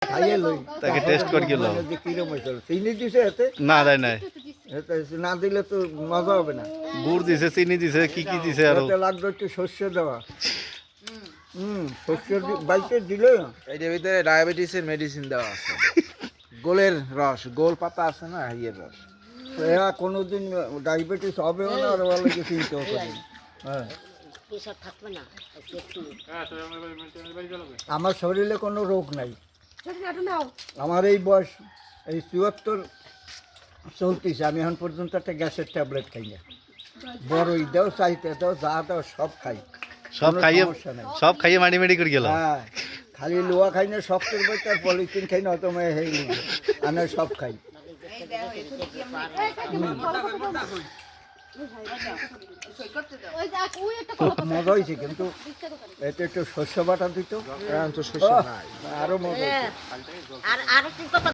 খাইয়ে লই তাকে টেস্ট করে গেল যে কিরম হয়েছিল চিনি দিছে এতে না দেয় নাই এতে না দিলে তো মজা হবে না গুড় দিছে চিনি দিছে কি কি দিছে আরো এতে লাগবে একটু সর্ষে দেওয়া সর্ষে বাইকে দিলে এটার ভিতরে ডায়াবেটিসের মেডিসিন দেওয়া আছে গোলের রস গোল পাতা আছে না ইয়ের রস এরা কোনোদিন ডায়াবেটিস হবেও না আর বলে কি চিনতেও পারে না। হ্যাঁ প্রেশার থাকবে না আজকে একটু আমার শরীরে কোনো রোগ নাই আমার এই বয়স এই 74 চলতেছে আমি এখন পর্যন্ত একটা গ্যাসের ট্যাবলেট খাই না বড়ই দাও চাইতে দাও যা দাও সব খাই সব কোনো খাইয়ে সমস্যা নাই। সব খাইয়ে মাটি মাটি করে গেল হ্যাঁ খালি লোয়া খাই না শক্তের বই তার পলিথিন খাই না অত মেয়ে হেই আমি সব খাই খুব মজা হয়েছে কিন্তু এতে একটু শস্য বাটা দিত এখন তো শস্য নাই আরো মজা হয়েছে। আর আরো কি কথা